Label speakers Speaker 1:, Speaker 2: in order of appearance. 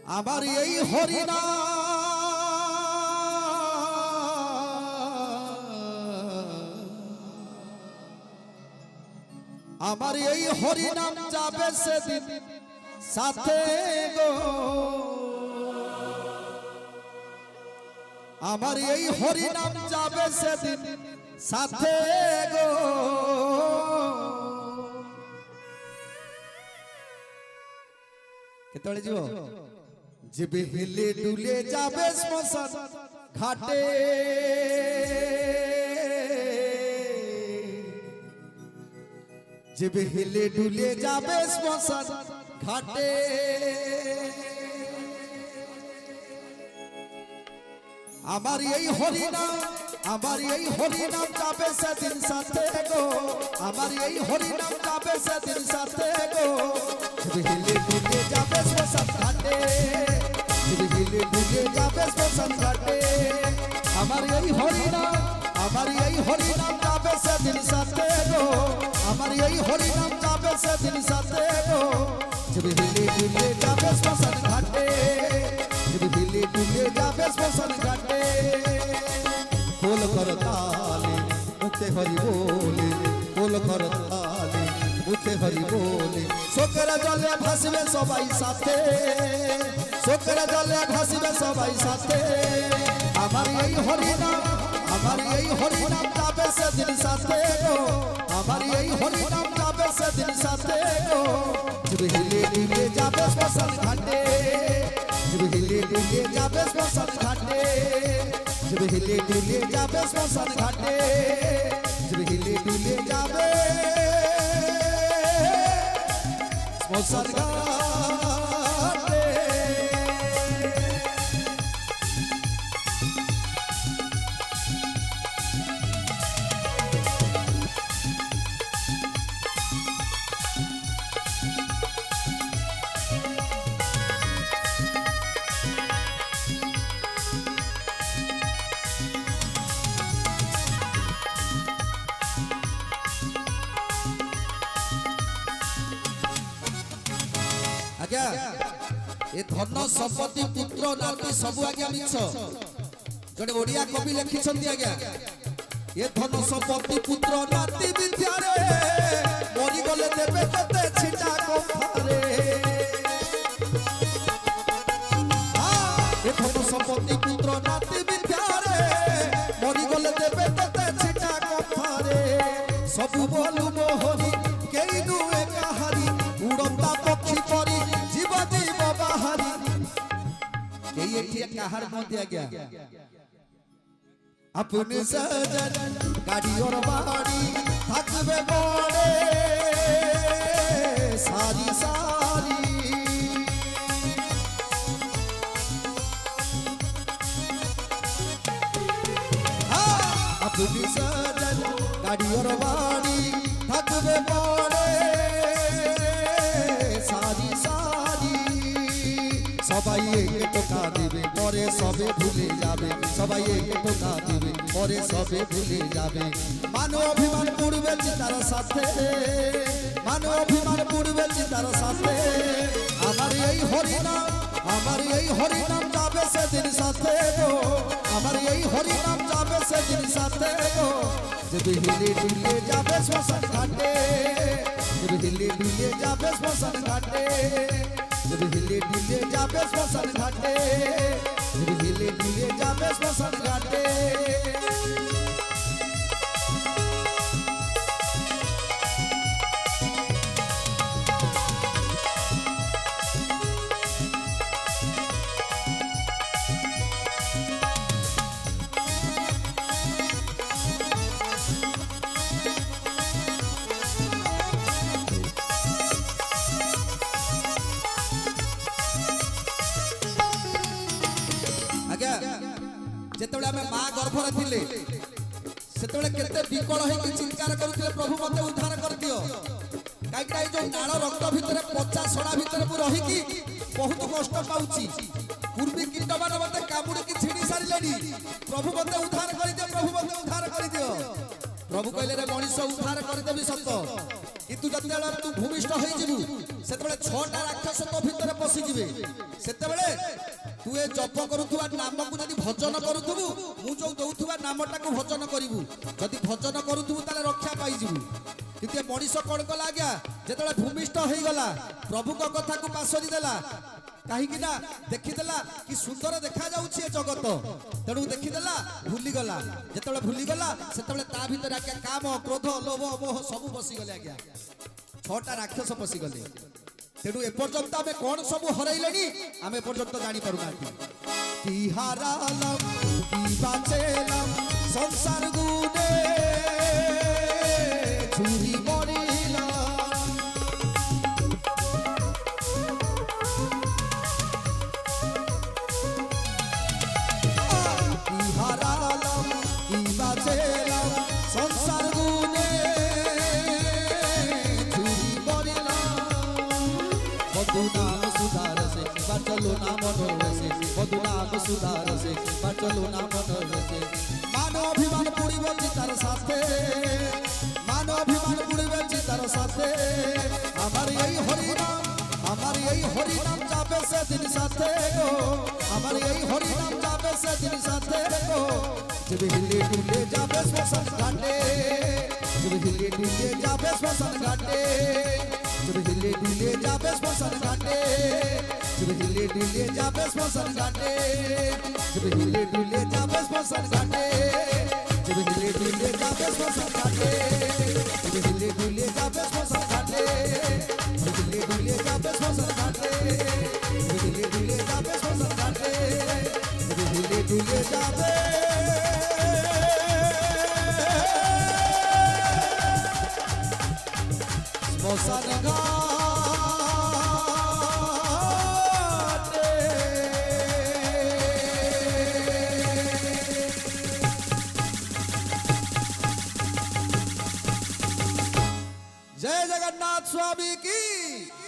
Speaker 1: আমার এই হরিনা আমার এই হরিনাম যাবে সেদিন সাথে গো আমার এই হরিনাম যাবে সেদিন সাথে গো কেতলে যাব যেবে হেলে দুলে যাবে শ্মশান ঘাটে যেবে হেলে দুলে যাবে শ্মশান ঘাটে আমার এই হরিনাম যাবে সেদিন সাথে গো আমার এই হরিনাম যাবে সেদিন সাথে গো হেলে দুলে যাবে শ্মশান ঘাটে হেলে দুলে যাবে শ্মশান ঘাটে আমার এই হরিনাম যাবে সেদিন সাথে গো আমার এই হরিনাম যাবে সেদিন সাথে গো হেলে দুলে যাবে শ্মশান ঘাটে হেলে দুলে যাবে শ্মশান ঘাটে बोल कर ताले मुखे हरि बोले बोल कर ताले मुखे हरि बोले शोकर जले भासबे सबाई साथे शोकर जले भासबे सबाई साथे আমার এই হরিনাম যাবে সেদিন সাথে গো আমার এই হরিনাম যাবে সেদিন সাথে গো হিলে দিলে যাবে শ্মশান ঘাটে হিলে দিলে যাবে শ্মশান ঘাটে হিলে দিলে যাবে শ্মশান ঘাটে হিলে দিলে যাবে শ্মশান ঘাটে आज्ञा ए धन संपत्ति पुत्र नाती सब आज्ञा मिछ जड़े ओडिया कवि लिखिछंती आज्ञा ए धन संपत्ति पुत्र नाती मिथ्या रे मरि गले देबे तते छिटा कफारे ए धन संपत्ति पुत्र नाती मिथ्या रे मरि गले देबे तते छिटा कफारे सब बोलु मोहरी केई दुए कहारी उड़ंता पक्षी परी जीव जीव बाहरी ये कहार न दिया गया अपने सजन गाड़ी और बाड़ी थकबे बड़े सारी सारी अपने सजन गाड़ी और बाड़ी थकबे बड़े सारी सारी सबाई एक टोका दिबे परे सबे भूले जाबे सबाई एक टोका दिबे परे सबे भूले जाबे मानो अभिमान पूर्वे चितार साथे मानो अभिमान पूर्वे चितार साथे আমার এই হরিনাম যাবে সেদিন সাথে গো আমার এই হরিনাম যাবে সেদিন সাথে গো যদি হিলে দুলে যাবে শ্মশান ঘাটে যদি হিলে দুলে যাবে শ্মশান ঘাটে যদি হিলে দুলে যাবে শ্মশান ঘাটে যদি হিলে দুলে যাবে শ্মশান ঘাটে जेतबे आमे मां गर्भरे थिले सेतबे केते विकल होई चिंकार करूथिले प्रभु मते उद्धार कर दियो काई काई जो नाळ रक्त भितरे पचा सडा भितरे मु रही की बहुत कष्ट पाउची पूर्वी कीटमान मते कामुडी की छिड़ी सारिलेनी प्रभु मते उद्धार कर दियो प्रभु मते उद्धार कर दियो प्रभु कहले रे मनीष उद्धार कर देबी सत কিন্তু যেତେବେଳେ তু ভূমিষ্ঠ হয়ে যাবু সেতেବେଳେ ছটা রাক্ষস তো ভিতরে পশি যাবে সেতেବେଳେ তু এ জপ করুথুবা নামকু যদি ভজন করুথুবু মু যে দউথুবা নামটাকে ভজন করিবু যদি ভজন করুথুবু তাহলে রক্ষা পাই যাবু কিন্তু এ মଣିষ কোন কলা আজ্ঞা যেতেବେଳେ ভূমিষ্ঠ হয়ে গলা প্রভুଙ୍କ কথাକୁ পাশরি দেলা কাহিকি না দেখিদেলা কি সুন্দর দেখা যাচ্ছে এ জগত তেণু দেখিদেলা ভুলি গলা যেতেବେଳେ ভুলি গলা সেতেବେଳେ তা ভিতরে আজ্ঞা কাম ক্রোধ লোভ মোহ সবু বসি গলে আজ্ঞা ছটা রাক্ষস পশি গলে তেণু এপর্যন্ত আমি কোন সবু হরাইলেনি আমি এপর্যন্ত জানি পারু না কি হারালাম কি বাঁচেলাম সংসার গুনে চুরি মরিলাম কি হারালাম কি বাঁচেলাম সংসার গুনে চুরি মরিলাম বন্ধু নাম সুধার সে বাচলো না মনোর সে বন্ধু নাম সুধার সে বাচলো না মনোর সে মান অভিমান পুড়িব চিতার সাথে মান অভিমান পুড়িবে চিতার সাথে আমার এই হরিনাম যাবে সেদিন সাথে গো আমার এই হরিনাম যাবে সেদিন সাথে গো যেবে হিলে ডুলে যাবে শ্মশান ঘাটে যেবে হিলে ডুলে যাবে শ্মশান ঘাটে যেবে হিলে ডুলে যাবে শ্মশান ঘাটে যেবে হিলে ডুলে যাবে শ্মশান ঘাটে যেবে হিলে ডুলে যাবে শ্মশান ঘাটে যেবে হিলে ডুলে যাবে শ্মশান ঘাটে যেবে হিলে ডুলে যাবে শ্মশান ঘাটে যেবে হিলে ডুলে যাবে শ্মশান ঘাটে যেবে হিলে ডুলে যাবে শ্মশান ঘাটে যেবে হিলে ডুলে যাবে শ্মশান ঘাটে जय जगन्नाथ स्वामी की।